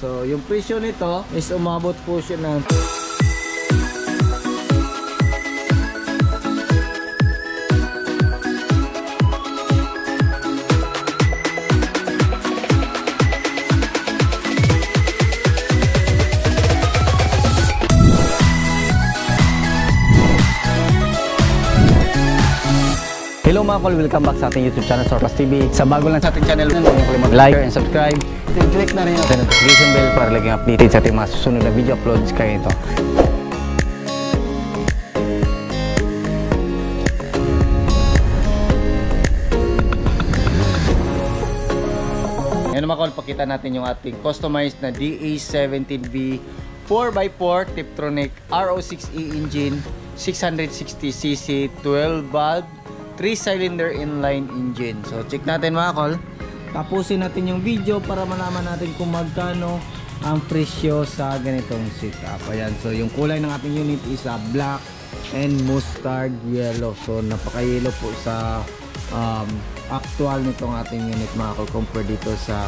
So yung presyo nito is umabot po siya ng Hello mga kol, welcome back sa ating YouTube channel, Surplus TV. Sa bago lang sa ating channel, huwag kalimut mag-like and subscribe. Click na rin ang notification bell para laging updated sa ating mga susunod na video uploads kayo ito. Ngayon mga kol, pakita natin yung ating customized na DA17V 4x4 Tiptronic RO6E engine, 660cc 12 valve 3-cylinder inline engine. So check natin mga kol. Tapusin natin yung video para malaman natin kung magkano ang presyo sa ganitong setup. Ayan, so yung kulay ng ating unit is black and mustard yellow. So napaka-yellow po sa actual nitong ating unit mga kol compare dito sa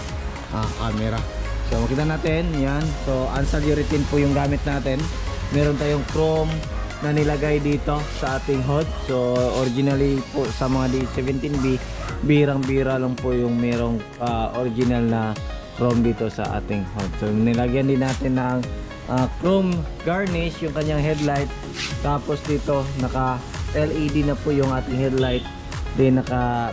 camera. So makita natin, yan. So anti-urethane po yung gamit natin. Meron tayong chrome na nilagay dito sa ating hood. So originally po sa mga D17B, birang-bira lang po yung merong original na chrome dito sa ating hood. So nilagyan din natin ng chrome garnish yung kanyang headlight. Tapos dito naka LED na po yung ating headlight. Then naka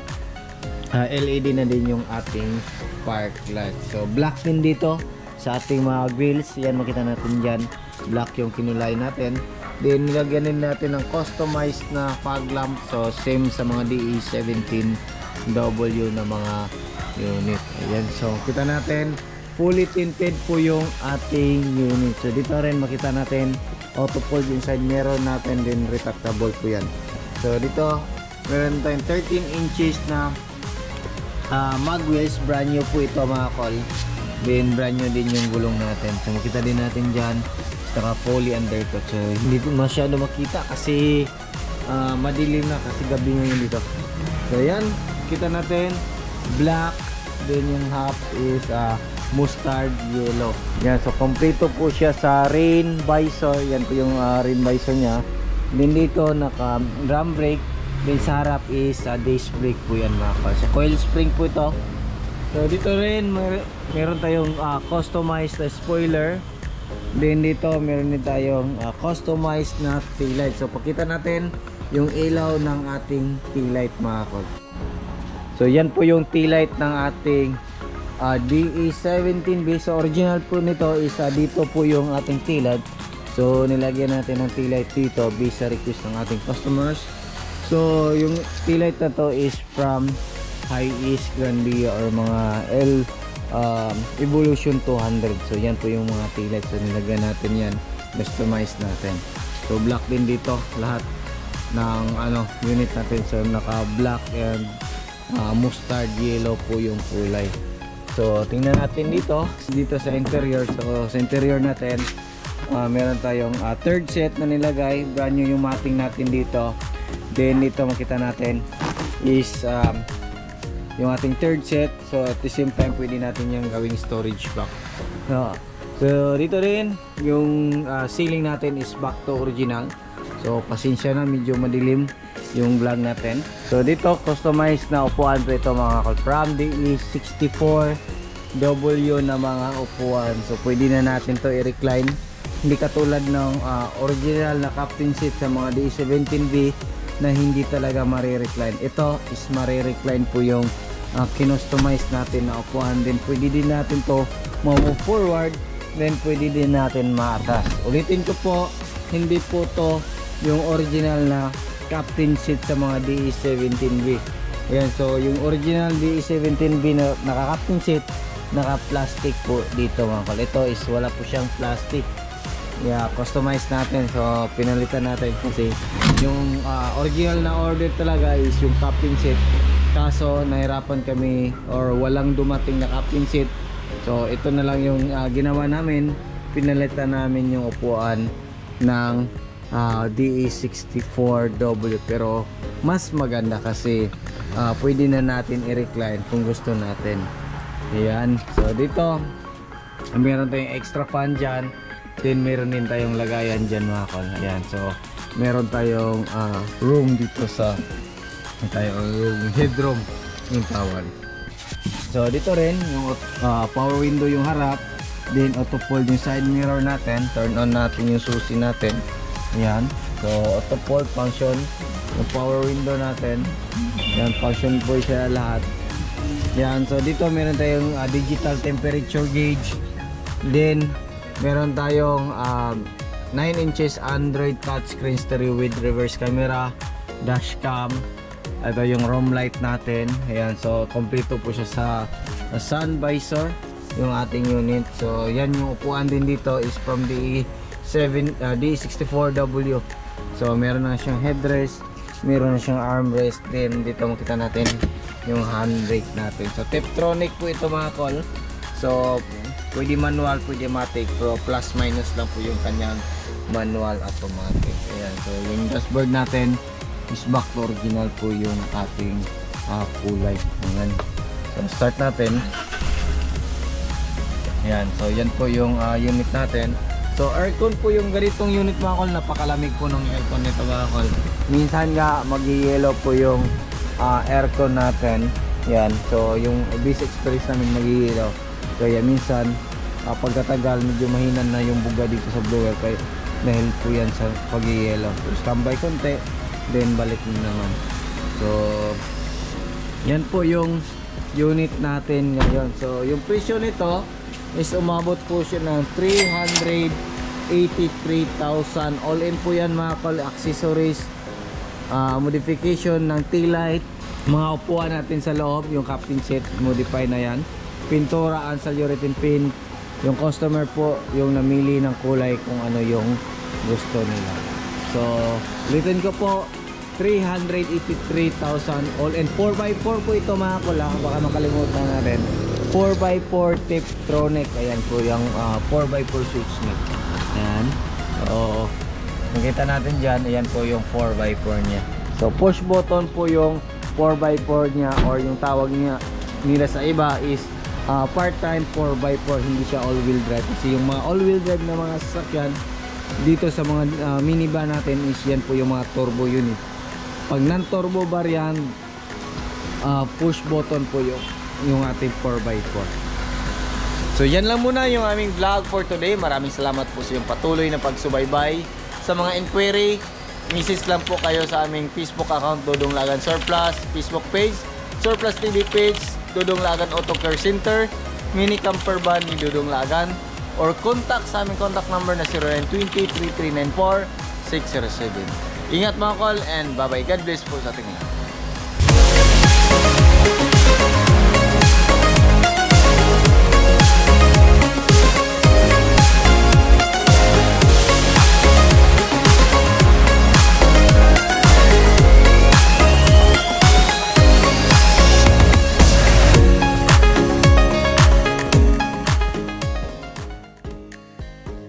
LED na din yung ating park light. So black din dito sa ating mga grills. Yan, makita natin dyan, black yung kinulay natin. Then nilagyan din natin ng customized na fog lamp. So same sa mga DE17W na mga unit. Ayan, so kita natin fully tinted po yung ating unit. So dito rin makita natin auto fold inside, meron natin din retractable po yan. So dito meron tayong 13 inches na mag wheels, brand new po ito mga kol. Then brand new din yung gulong natin. So makita din natin dyan saka fully undercut. So hindi masyado makita kasi madilim na kasi gabi ngayon dito. So yan, kita natin black, then yung half is mustard yellow. Yan, so kompleto po siya sa rain visor. Yan po yung rain visor nya. Then dito naka drum brake. Then sa harap is disc brake po yan mga kol. So coil spring po ito. So dito rin meron tayong customized na spoiler. Then dito meron din tayong customized na tail light. So pakita natin yung ilaw ng ating tail light mga kol. So yan po yung tail light ng ating DE17B. So original po nito is dito po yung ating tail light. So nilagyan natin ng tail light dito based sa request ng ating customers. So yung tail light na to is from Hi-East, Grandia or mga Evolution 200. So yan po yung mga tail lights. So nilagyan natin yan, customize natin. So black din dito lahat ng unit natin. So naka black and mustard yellow po yung kulay. So tingnan natin dito sa interior. So sa interior natin meron tayong third set na nilagay, brand new yung mating natin dito. Then dito makita natin is yung ating third set. So at the same time pwede natin yung gawing storage box. So dito rin yung ceiling natin is back to original. So pasensya na, medyo madilim yung vlog natin. So dito customized na upuan po ito mga kol, from DE64W na mga upuan. So pwede na natin to i-recline. Hindi katulad ng original na captain seat sa mga DE17B na hindi talaga marirecline. Ito is marirecline po yung kinustomize natin na upuan. Then pwede din natin to move forward, then pwede din natin maatas. Ulitin ko po, hindi po to yung original na captain seat sa mga DE17B. Ayan, so yung original DE17B na naka-captain seat, naka-plastic po dito mga kol. Ito is wala po siyang plastic. Yeah, customize natin. So pinalitan natin kasi yung original na order talaga is yung captain seat. Kaso nahirapan kami or walang dumating na captain seat. So ito na lang yung ginawa namin. Pinalitan namin yung upuan ng DE64W, pero mas maganda kasi pwede na natin i-recline kung gusto natin. Ayan, so dito Meron tayong extra fan dyan. Then meron din tayong lagayan dyan mga kol. Ayan, so meron tayong room dito sa yung headroom yung tawag. So dito rin yung power window yung harap. Then auto fold yung side mirror natin. Turn on natin yung susi natin. Ayan. So auto fold function yung power window natin. Ayan, function po siya lahat. Ayan, so dito meron tayong digital temperature gauge. Then meron tayong 9 inches Android touchscreen stereo with reverse camera, dashcam. Ito yung room light natin. Ayan, so kompleto po siya sa sun visor yung ating unit. So yan yung upuan din dito is from the D64W. So meron na siyang headrest, meron na siyang armrest. Then dito makita natin yung handbrake natin. So Tiptronic po ito mga kol. So pwede manual, pwede matic, pero plus minus lang po yung kanyang manual automatic. Ayan, so yung dashboard natin is back to original po yung ating kulay. Ayan. So start natin. Ayan, so yan po yung unit natin. So aircon po yung ganitong unit mga kol. Napakalamig po ng aircon nito mga kol. Minsan nga mag-yellow po yung aircon natin. Yan, so yung base experience namin mag-yellow. Kaya minsan pagkatagal medyo mahinan na yung buga dito sa blower kaya dahil po yan sa pag-yellow. So standby konti, then balik na naman. So yan po yung unit natin ngayon. So yung presyo nito is umabot po siya ng 383,000. All in po yan mga kol, accessories, modification ng tail light, mga upuan natin sa loob, yung captain seat modify na yan, pintura, ansal urethane pin. Yung customer po yung namili ng kulay kung ano yung gusto nila. So ulitin ko po, 383,000 all in. 4x4 po ito mga kol, baka makalimutan natin. 4x4 Tiptronic. Ayan po yung 4x4 switch niya. Ayan. So nakita natin dyan, ayan po yung 4x4 niya. So push button po yung 4x4 niya, or yung tawag niya nila sa iba is part-time 4x4. Hindi siya all-wheel drive. Kasi yung mga all-wheel drive na mga sasakyan dito sa mga minivan natin is yan po yung mga turbo unit. Pag non-turbo variant, push button po yung ating 4x4. So yan lang muna yung aming vlog for today. Maraming salamat po sa iyong patuloy na pagsubaybay. Sa mga inquiry, message lang po kayo sa aming Facebook account, Dodong Lagan Surplus, Facebook page, Surplus TV page, Dodong Lagan Auto Care Center, mini camper van ni Dodong Lagan, or contact sa aming contact number na 0920-3394-607. Ingat mga kol, and bye bye. God bless po sa ating lahat.